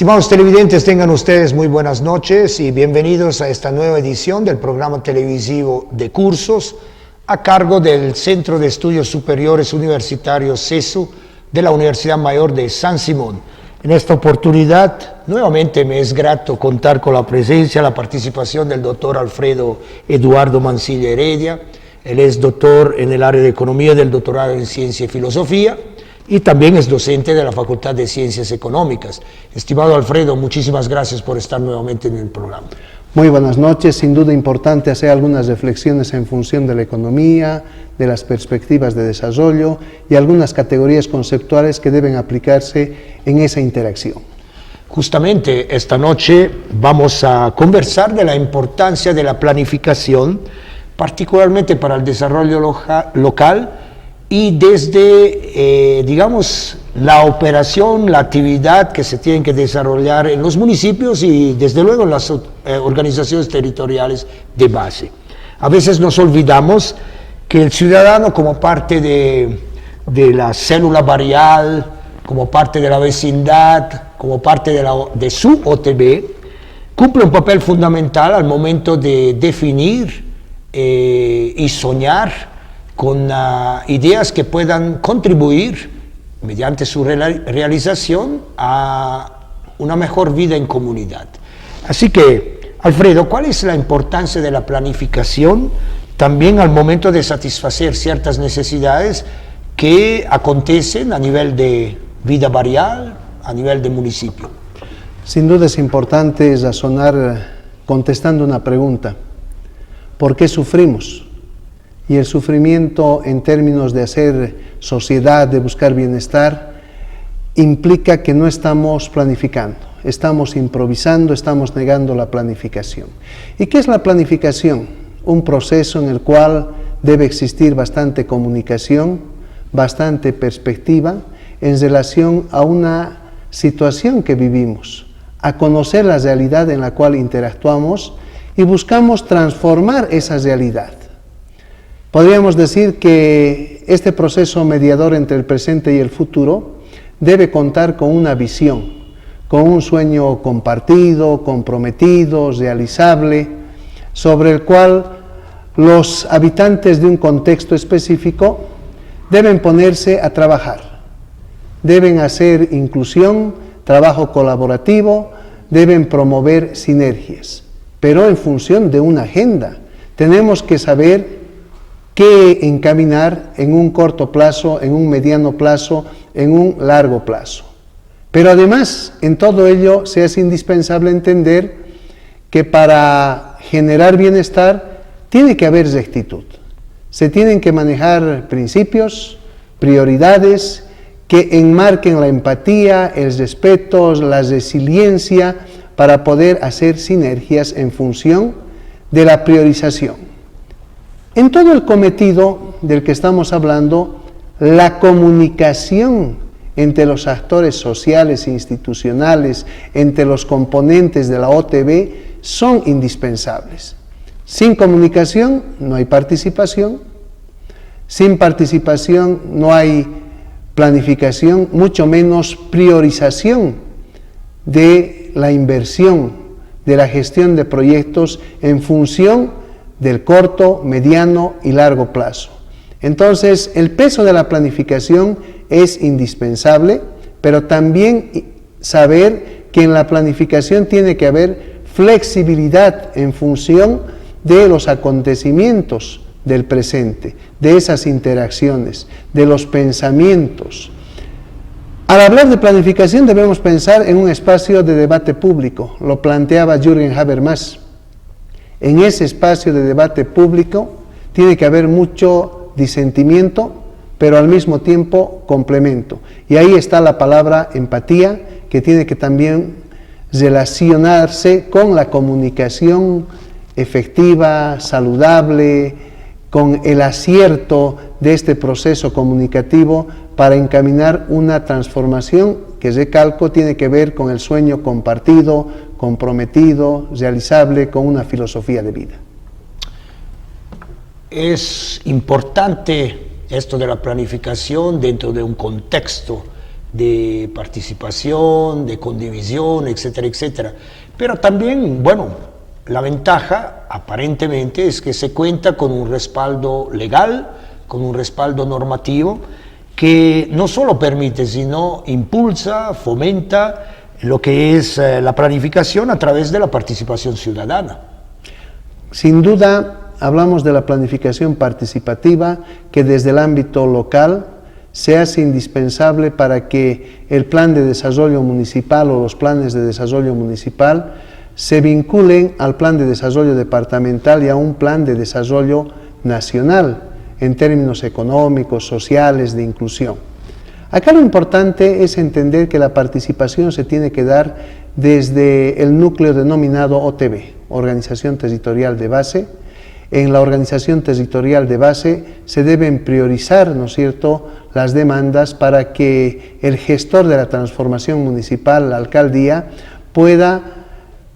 Estimados televidentes, tengan ustedes muy buenas noches y bienvenidos a esta nueva edición del programa televisivo de cursos a cargo del Centro de Estudios Superiores Universitarios CESU de la Universidad Mayor de San Simón. En esta oportunidad, nuevamente me es grato contar con la presencia, la participación del doctor Alfredo Eduardo Mancilla Heredia. Él es doctor en el área de Economía del doctorado en Ciencia y Filosofía y también es docente de la Facultad de Ciencias Económicas. Estimado Alfredo, muchísimas gracias por estar nuevamente en el programa. Muy buenas noches, sin duda importante hacer algunas reflexiones en función de la economía, de las perspectivas de desarrollo y algunas categorías conceptuales que deben aplicarse en esa interacción. Justamente esta noche vamos a conversar de la importancia de la planificación, particularmente para el desarrollo local y desde, digamos, la operación, la actividad que se tiene que desarrollar en los municipios y desde luego en las organizaciones territoriales de base. A veces nos olvidamos que el ciudadano, como parte de la célula barrial, como parte de la vecindad, como parte de su OTB, cumple un papel fundamental al momento de definir y soñar con ideas que puedan contribuir mediante su realización a una mejor vida en comunidad. Así que, Alfredo, ¿cuál es la importancia de la planificación también al momento de satisfacer ciertas necesidades que acontecen a nivel de vida barrial, a nivel de municipio? Sin duda es importante razonar contestando una pregunta. ¿Por qué sufrimos? Y el sufrimiento en términos de hacer sociedad, de buscar bienestar, implica que no estamos planificando, estamos improvisando, estamos negando la planificación. ¿Y qué es la planificación? Un proceso en el cual debe existir bastante comunicación, bastante perspectiva en relación a una situación que vivimos, a conocer la realidad en la cual interactuamos y buscamos transformar esa realidad. Podríamos decir que este proceso mediador entre el presente y el futuro debe contar con una visión, con un sueño compartido, comprometido, realizable, sobre el cual los habitantes de un contexto específico deben ponerse a trabajar, deben hacer inclusión, trabajo colaborativo, deben promover sinergias, pero en función de una agenda. Tenemos que saber qué encaminar en un corto plazo, en un mediano plazo, en un largo plazo. Pero además, en todo ello, se hace indispensable entender que para generar bienestar tiene que haber rectitud. Se tienen que manejar principios, prioridades que enmarquen la empatía, el respeto, la resiliencia para poder hacer sinergias en función de la priorización. En todo el cometido del que estamos hablando, la comunicación entre los actores sociales e institucionales, entre los componentes de la OTB, son indispensables. Sin comunicación no hay participación, sin participación no hay planificación, mucho menos priorización de la inversión, de la gestión de proyectos en función del corto, mediano y largo plazo. Entonces, el peso de la planificación es indispensable, pero también saber que en la planificación tiene que haber flexibilidad en función de los acontecimientos del presente, de esas interacciones, de los pensamientos. Al hablar de planificación debemos pensar en un espacio de debate público, lo planteaba Jürgen Habermas. En ese espacio de debate público tiene que haber mucho disentimiento, pero al mismo tiempo complemento. Y ahí está la palabra empatía, que tiene que también relacionarse con la comunicación efectiva, saludable, con el acierto de este proceso comunicativo para encaminar una transformación que, recalco, tiene que ver con el sueño compartido, comprometido, realizable, con una filosofía de vida. Es importante esto de la planificación dentro de un contexto de participación, de condivisión, etcétera, etcétera. Pero también, bueno, la ventaja aparentemente es que se cuenta con un respaldo legal, con un respaldo normativo, que no solo permite, sino impulsa, fomenta lo que es la planificación a través de la participación ciudadana. Sin duda, hablamos de la planificación participativa que desde el ámbito local se hace indispensable para que el plan de desarrollo municipal o los planes de desarrollo municipal se vinculen al plan de desarrollo departamental y a un plan de desarrollo nacional en términos económicos, sociales, de inclusión. Acá lo importante es entender que la participación se tiene que dar desde el núcleo denominado OTB, Organización Territorial de Base. En la organización territorial de base se deben priorizar, ¿no es cierto?, las demandas para que el gestor de la transformación municipal, la alcaldía, pueda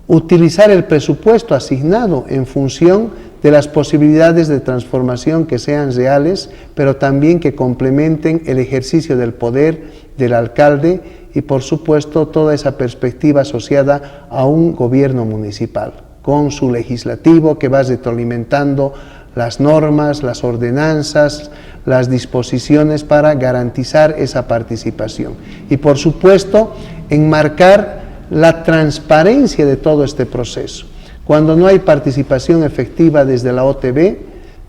utilizar el presupuesto asignado en función de las posibilidades de transformación que sean reales, pero también que complementen el ejercicio del poder del alcalde y, por supuesto, toda esa perspectiva asociada a un gobierno municipal, con su legislativo que va retroalimentando las normas, las ordenanzas, las disposiciones para garantizar esa participación. Y, por supuesto, enmarcar la transparencia de todo este proceso. Cuando no hay participación efectiva desde la OTB,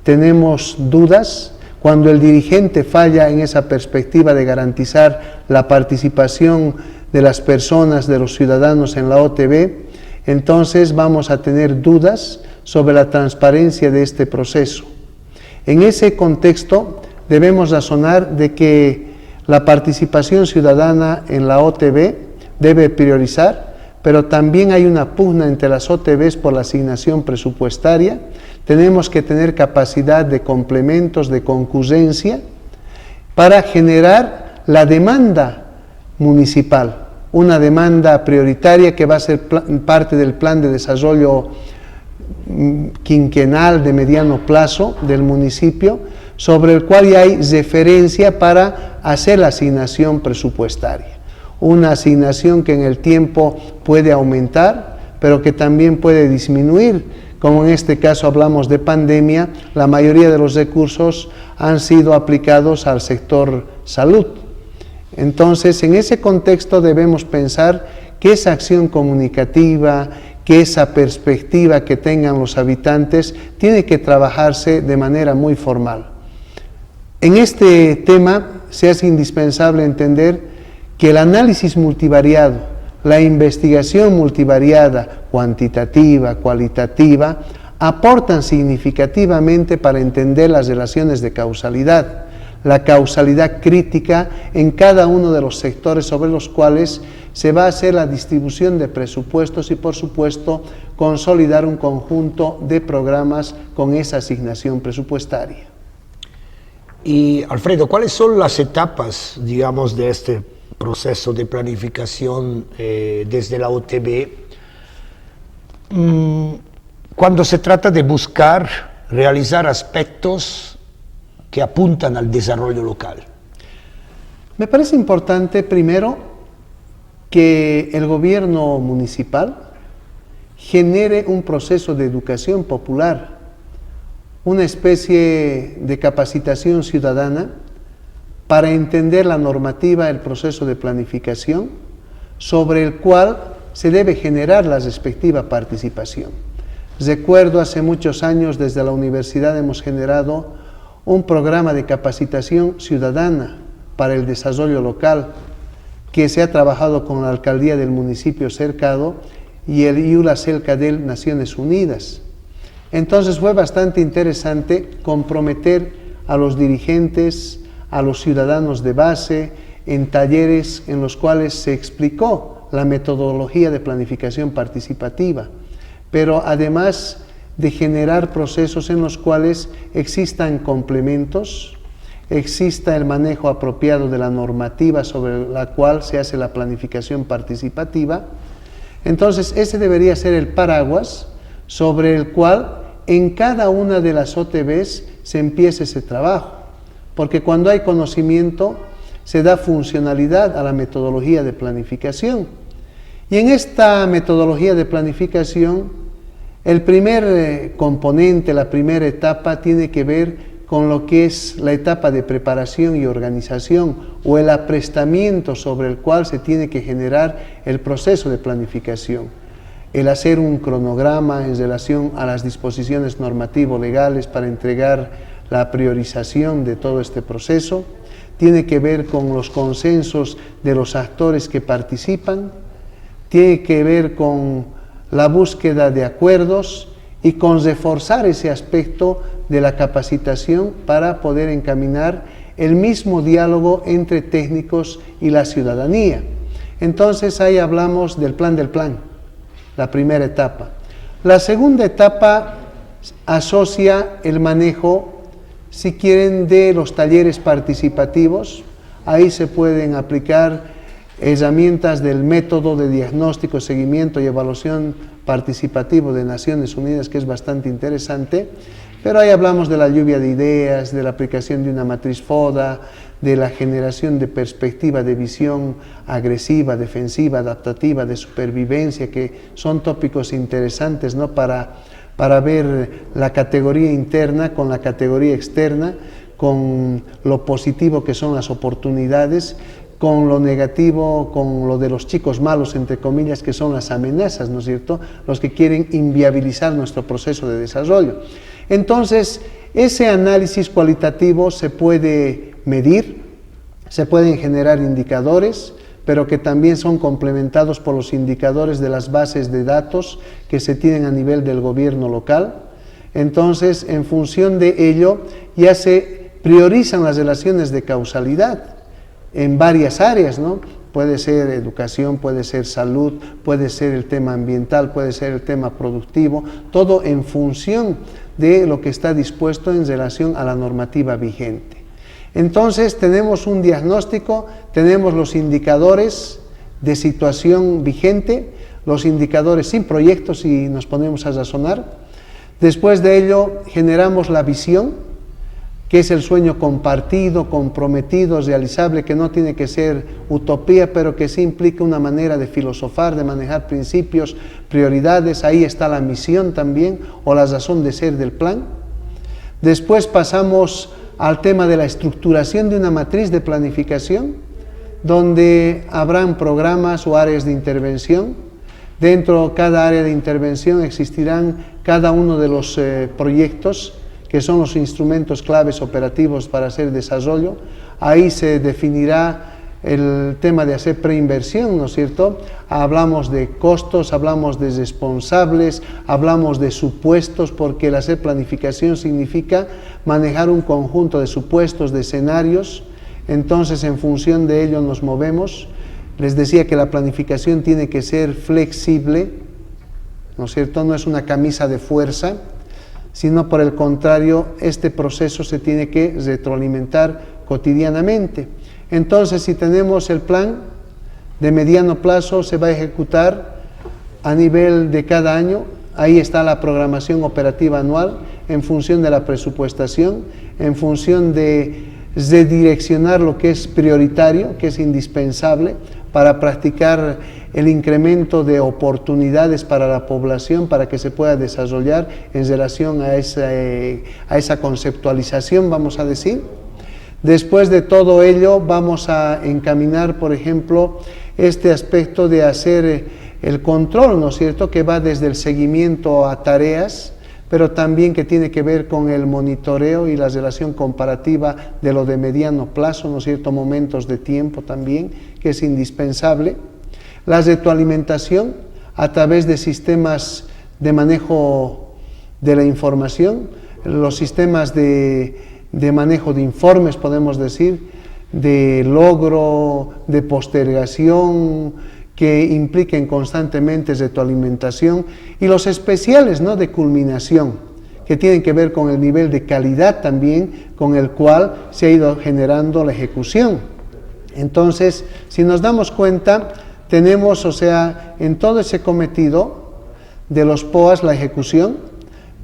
tenemos dudas. Cuando el dirigente falla en esa perspectiva de garantizar la participación de las personas, de los ciudadanos en la OTB, entonces vamos a tener dudas sobre la transparencia de este proceso. En ese contexto debemos razonar de que la participación ciudadana en la OTB debe priorizar, pero también hay una pugna entre las OTBs por la asignación presupuestaria. Tenemos que tener capacidad de complementos, de concurrencia, para generar la demanda municipal, una demanda prioritaria que va a ser parte del plan de desarrollo quinquenal de mediano plazo del municipio, sobre el cual ya hay referencia para hacer la asignación presupuestaria. Una asignación que en el tiempo puede aumentar, pero que también puede disminuir. Como en este caso hablamos de pandemia, la mayoría de los recursos han sido aplicados al sector salud. Entonces, en ese contexto debemos pensar que esa acción comunicativa, que esa perspectiva que tengan los habitantes, tiene que trabajarse de manera muy formal. En este tema se hace indispensable entender que el análisis multivariado, la investigación multivariada, cuantitativa, cualitativa, aportan significativamente para entender las relaciones de causalidad, la causalidad crítica en cada uno de los sectores sobre los cuales se va a hacer la distribución de presupuestos y, por supuesto, consolidar un conjunto de programas con esa asignación presupuestaria. Y, Alfredo, ¿cuáles son las etapas, digamos, de este proceso de planificación desde la OTB cuando se trata de buscar realizar aspectos que apuntan al desarrollo local? Me parece importante, primero, que el gobierno municipal genere un proceso de educación popular, una especie de capacitación ciudadana para entender la normativa, el proceso de planificación, sobre el cual se debe generar la respectiva participación. Recuerdo hace muchos años desde la universidad hemos generado un programa de capacitación ciudadana para el desarrollo local que se ha trabajado con la alcaldía del municipio Cercado y el IULA Celcadel Naciones Unidas. Entonces fue bastante interesante comprometer a los dirigentes, a los ciudadanos de base, en talleres en los cuales se explicó la metodología de planificación participativa, pero además de generar procesos en los cuales existan complementos, exista el manejo apropiado de la normativa sobre la cual se hace la planificación participativa. Entonces ese debería ser el paraguas sobre el cual en cada una de las OTBs se empiece ese trabajo, porque cuando hay conocimiento se da funcionalidad a la metodología de planificación. Y en esta metodología de planificación, el primer componente, la primera etapa, tiene que ver con lo que es la etapa de preparación y organización o el aprestamiento sobre el cual se tiene que generar el proceso de planificación. El hacer un cronograma en relación a las disposiciones normativo-legales para entregar la priorización de todo este proceso, tiene que ver con los consensos de los actores que participan, tiene que ver con la búsqueda de acuerdos y con reforzar ese aspecto de la capacitación para poder encaminar el mismo diálogo entre técnicos y la ciudadanía. Entonces ahí hablamos del plan, la primera etapa. La segunda etapa asocia el manejo, si quieren, de los talleres participativos. Ahí se pueden aplicar herramientas del método de diagnóstico, seguimiento y evaluación participativo de Naciones Unidas, que es bastante interesante, pero ahí hablamos de la lluvia de ideas, de la aplicación de una matriz FODA, de la generación de perspectiva de visión agresiva, defensiva, adaptativa, de supervivencia, que son tópicos interesantes, ¿no?, para ver la categoría interna con la categoría externa, con lo positivo que son las oportunidades, con lo negativo, con lo de los chicos malos, entre comillas, que son las amenazas, ¿no es cierto?, los que quieren inviabilizar nuestro proceso de desarrollo. Entonces, ese análisis cualitativo se puede medir, se pueden generar indicadores, pero que también son complementados por los indicadores de las bases de datos que se tienen a nivel del gobierno local. Entonces, en función de ello, ya se priorizan las relaciones de causalidad en varias áreas, ¿no? Puede ser educación, puede ser salud, puede ser el tema ambiental, puede ser el tema productivo, todo en función de lo que está dispuesto en relación a la normativa vigente. Entonces tenemos un diagnóstico, tenemos los indicadores de situación vigente, los indicadores sin proyectos si nos ponemos a razonar. Después de ello generamos la visión, que es el sueño compartido, comprometido, realizable, que no tiene que ser utopía, pero que sí implica una manera de filosofar, de manejar principios, prioridades. Ahí está la misión también, o la razón de ser del plan. Después pasamos al tema de la estructuración de una matriz de planificación, donde habrán programas o áreas de intervención. Dentro de cada área de intervención existirán cada uno de los proyectos, que son los instrumentos claves operativos para hacer desarrollo. Ahí se definirá el tema de hacer preinversión, ¿no es cierto? Hablamos de costos, hablamos de responsables, hablamos de supuestos, porque el hacer planificación significa manejar un conjunto de supuestos, de escenarios. Entonces, en función de ello nos movemos. Les decía que la planificación tiene que ser flexible, ¿no es cierto? No es una camisa de fuerza, sino por el contrario, este proceso se tiene que retroalimentar cotidianamente. Entonces, si tenemos el plan de mediano plazo, se va a ejecutar a nivel de cada año. Ahí está la programación operativa anual, en función de la presupuestación, en función de redireccionar lo que es prioritario, que es indispensable, para practicar el incremento de oportunidades para la población, para que se pueda desarrollar en relación a esa conceptualización, vamos a decir. Después de todo ello, vamos a encaminar, por ejemplo, este aspecto de hacer el control, ¿no es cierto?, que va desde el seguimiento a tareas, pero también que tiene que ver con el monitoreo y la relación comparativa de lo de mediano plazo, ¿no es cierto?, momentos de tiempo también, que es indispensable. La retroalimentación a través de sistemas de manejo de la información, los sistemas de manejo de informes, podemos decir, de logro, de postergación, que impliquen constantemente retroalimentación, y los especiales, ¿no?, de culminación, que tienen que ver con el nivel de calidad también con el cual se ha ido generando la ejecución. Entonces, si nos damos cuenta, tenemos, o sea, en todo ese cometido de los POAs la ejecución,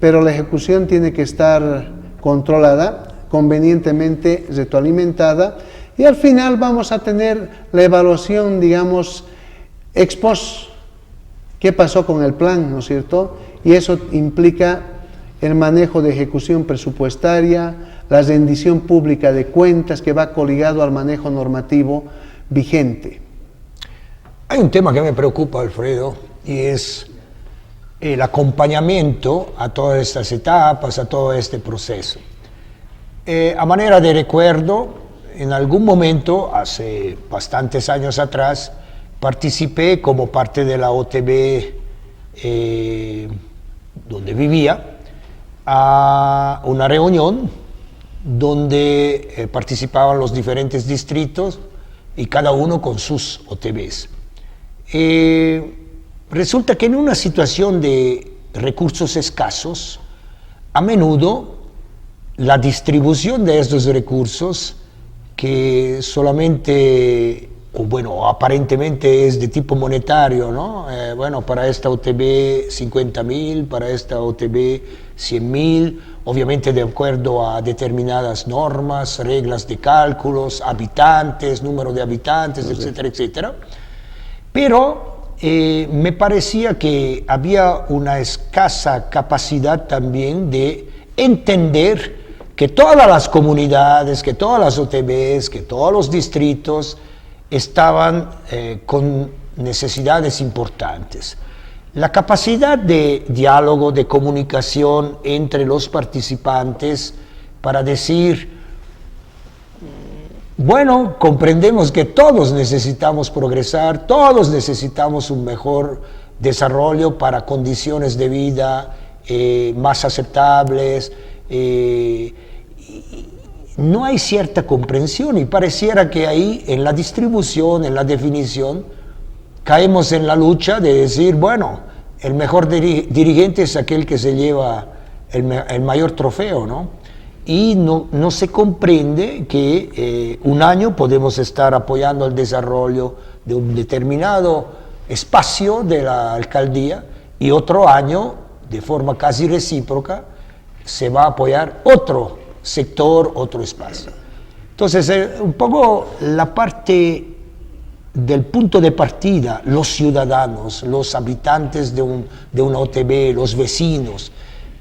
pero la ejecución tiene que estar controlada, convenientemente retroalimentada, y al final vamos a tener la evaluación, digamos, ex post. ¿Qué pasó con el plan, no es cierto? Y eso implica el manejo de ejecución presupuestaria, la rendición pública de cuentas que va coligado al manejo normativo vigente. Hay un tema que me preocupa, Alfredo, y es el acompañamiento a todas estas etapas, a todo este proceso. A manera de recuerdo, en algún momento, hace bastantes años atrás, participé como parte de la OTB donde vivía, a una reunión donde participaban los diferentes distritos y cada uno con sus OTBs. Resulta que en una situación de recursos escasos, a menudo la distribución de estos recursos, que solamente, o bueno, aparentemente es de tipo monetario, ¿no? Bueno, para esta OTB 50.000, para esta OTB 100.000, obviamente de acuerdo a determinadas normas, reglas de cálculos, habitantes, número de habitantes, etcétera, etcétera. Pero me parecía que había una escasa capacidad también de entender que todas las comunidades, que todas las OTBs, que todos los distritos estaban con necesidades importantes. La capacidad de diálogo, de comunicación entre los participantes para decir, bueno, comprendemos que todos necesitamos progresar, todos necesitamos un mejor desarrollo para condiciones de vida más aceptables. No hay cierta comprensión y pareciera que ahí en la distribución, en la definición, caemos en la lucha de decir, bueno, el mejor dirigente es aquel que se lleva el mayor trofeo, ¿no? Y no se comprende que un año podemos estar apoyando el desarrollo de un determinado espacio de la alcaldía y otro año, de forma casi recíproca, se va a apoyar otro sector, otro espacio. Entonces, un poco la parte del punto de partida, los ciudadanos, los habitantes de una OTB, los vecinos,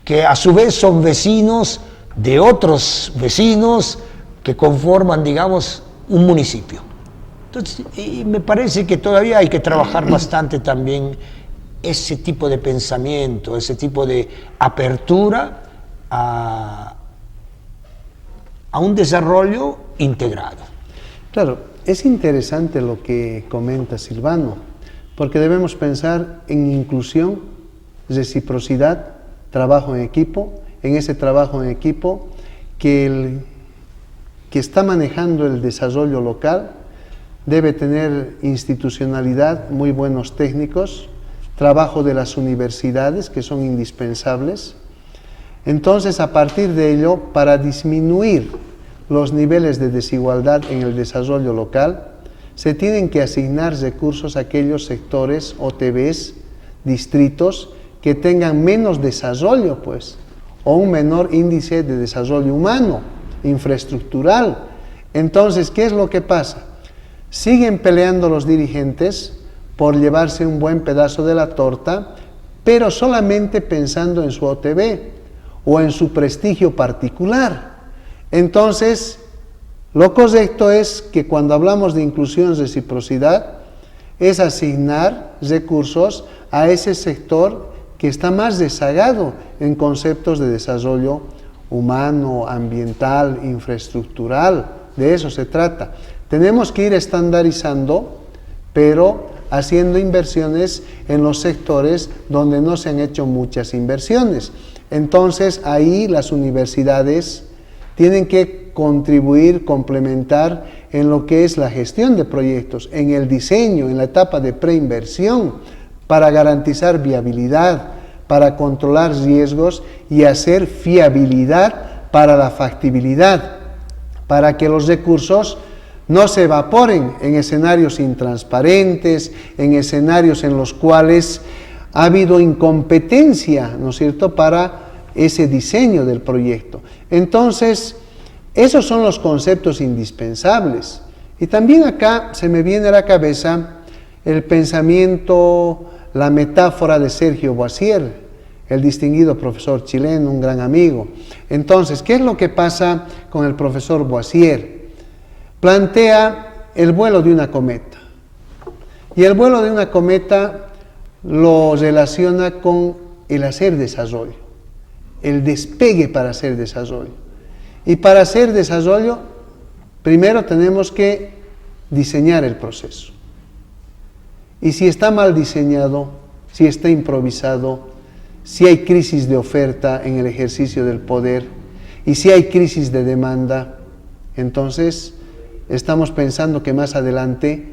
que a su vez son vecinos de otros vecinos que conforman, digamos, un municipio. Entonces, y me parece que todavía hay que trabajar bastante también ese tipo de pensamiento, ese tipo de apertura a un desarrollo integrado. Claro, es interesante lo que comenta Silvano, porque debemos pensar en inclusión, reciprocidad, trabajo en equipo. En ese trabajo en equipo, que el que está manejando el desarrollo local debe tener institucionalidad, muy buenos técnicos, trabajo de las universidades que son indispensables. Entonces, a partir de ello, para disminuir los niveles de desigualdad en el desarrollo local, se tienen que asignar recursos a aquellos sectores, OTBs, distritos, que tengan menos desarrollo, pues, o un menor índice de desarrollo humano, infraestructural. Entonces, ¿qué es lo que pasa? Siguen peleando los dirigentes por llevarse un buen pedazo de la torta, pero solamente pensando en su OTB o en su prestigio particular. Entonces, lo correcto es que cuando hablamos de inclusión, reciprocidad, es asignar recursos a ese sector que está más rezagado en conceptos de desarrollo humano, ambiental, infraestructural. De eso se trata. Tenemos que ir estandarizando, pero haciendo inversiones en los sectores donde no se han hecho muchas inversiones. Entonces, ahí las universidades tienen que contribuir, complementar en lo que es la gestión de proyectos, en el diseño, en la etapa de preinversión, para garantizar viabilidad, para controlar riesgos y hacer fiabilidad para la factibilidad, para que los recursos no se evaporen en escenarios intransparentes, en escenarios en los cuales ha habido incompetencia, ¿no es cierto?, para ese diseño del proyecto. Entonces, Esos son los conceptos indispensables. Y también acá se me viene a la cabeza el pensamiento, la metáfora de Sergio Boissier, el distinguido profesor chileno, un gran amigo. Entonces, ¿qué es lo que pasa con el profesor Boissier? Plantea el vuelo de una cometa. Y el vuelo de una cometa lo relaciona con el hacer desarrollo, el despegue para hacer desarrollo. Y para hacer desarrollo, primero tenemos que diseñar el proceso. Y si está mal diseñado, si está improvisado, si hay crisis de oferta en el ejercicio del poder y si hay crisis de demanda, entonces estamos pensando que más adelante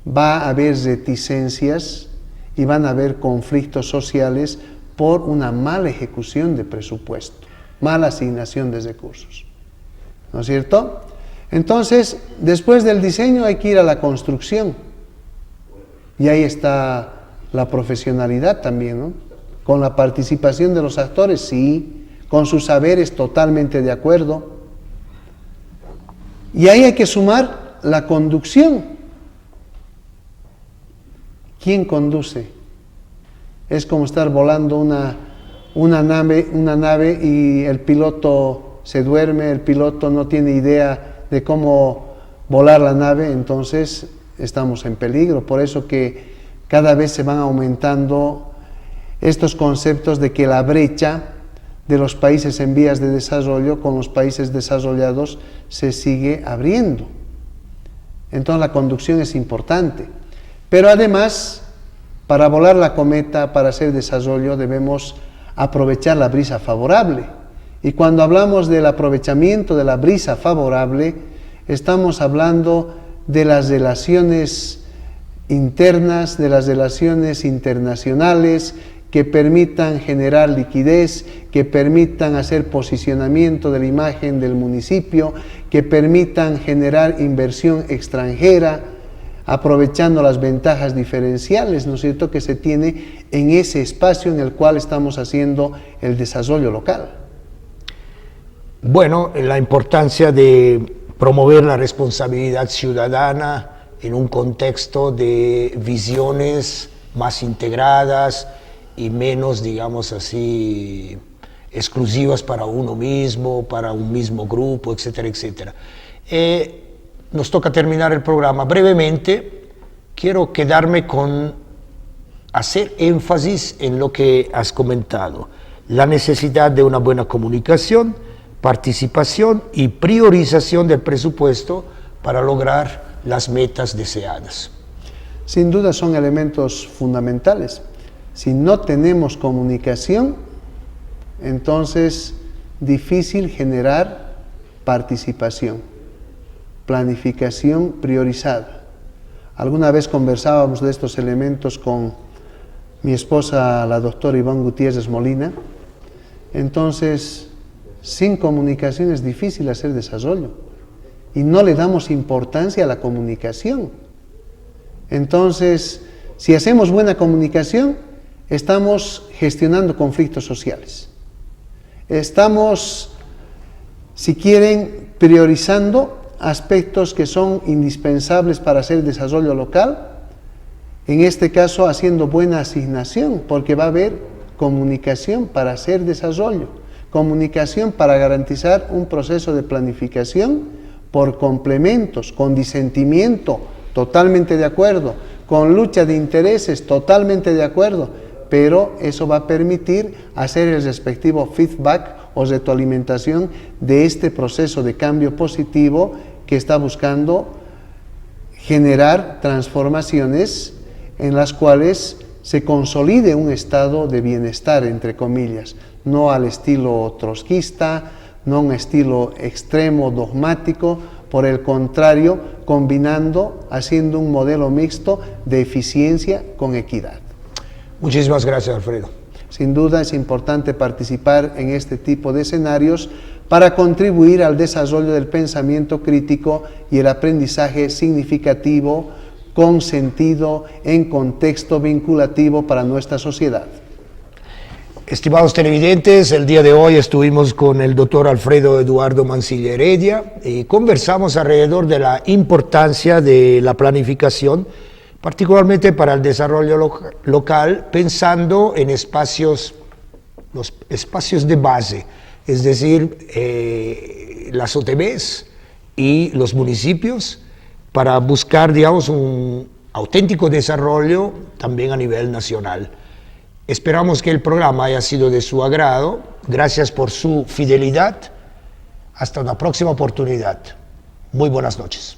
va a haber reticencias y van a haber conflictos sociales por una mala ejecución de presupuesto, mala asignación de recursos. ¿No es cierto? Entonces, después del diseño hay que ir a la construcción. Y ahí está la profesionalidad también, ¿no? Con la participación de los actores, sí, con sus saberes, totalmente de acuerdo. Y ahí hay que sumar la conducción. ¿Quién conduce? Es como estar volando una nave y el piloto se duerme, el piloto no tiene idea de cómo volar la nave, entonces estamos en peligro. Por eso que cada vez se van aumentando estos conceptos de que la brecha de los países en vías de desarrollo con los países desarrollados se sigue abriendo. Entonces la conducción es importante. Pero además, para volar la cometa, para hacer desarrollo, debemos aprovechar la brisa favorable. Y cuando hablamos del aprovechamiento de la brisa favorable, estamos hablando de las relaciones internas, de las relaciones internacionales que permitan generar liquidez, que permitan hacer posicionamiento de la imagen del municipio, que permitan generar inversión extranjera, aprovechando las ventajas diferenciales, ¿no es cierto?, que se tiene en ese espacio en el cual estamos haciendo el desarrollo local. Bueno, la importancia de promover la responsabilidad ciudadana en un contexto de visiones más integradas y menos, digamos así, exclusivas para uno mismo, para un mismo grupo, etcétera, etcétera. Nos toca terminar el programa. Brevemente, quiero quedarme con hacer énfasis en lo que has comentado, la necesidad de una buena comunicación, participación y priorización del presupuesto para lograr las metas deseadas. Sin duda son elementos fundamentales. Si no tenemos comunicación, entonces difícil generar participación, planificación priorizada. Alguna vez conversábamos de estos elementos con mi esposa, la doctora Ivonne Gutiérrez Molina. Entonces, sin comunicación es difícil hacer desarrollo y no le damos importancia a la comunicación. Entonces, si hacemos buena comunicación, estamos gestionando conflictos sociales. Estamos, si quieren, priorizando aspectos que son indispensables para hacer desarrollo local, en este caso haciendo buena asignación, porque va a haber comunicación para hacer desarrollo, comunicación para garantizar un proceso de planificación por complementos, con disentimiento, totalmente de acuerdo, con lucha de intereses, totalmente de acuerdo, pero eso va a permitir hacer el respectivo feedback o retroalimentación de este proceso de cambio positivo que está buscando generar transformaciones en las cuales se consolide un estado de bienestar, entre comillas, no al estilo trotskista, no un estilo extremo, dogmático, por el contrario, combinando, haciendo un modelo mixto de eficiencia con equidad. Muchísimas gracias, Alfredo. Sin duda es importante participar en este tipo de escenarios para contribuir al desarrollo del pensamiento crítico y el aprendizaje significativo, con sentido, en contexto vinculativo para nuestra sociedad. Estimados televidentes, el día de hoy estuvimos con el doctor Alfredo Eduardo Mancilla Heredia y conversamos alrededor de la importancia de la planificación, particularmente para el desarrollo local, pensando en los espacios de base, es decir, las OTBs y los municipios, para buscar, digamos, un auténtico desarrollo también a nivel nacional. Esperamos que el programa haya sido de su agrado. Gracias por su fidelidad. Hasta una próxima oportunidad. Muy buenas noches.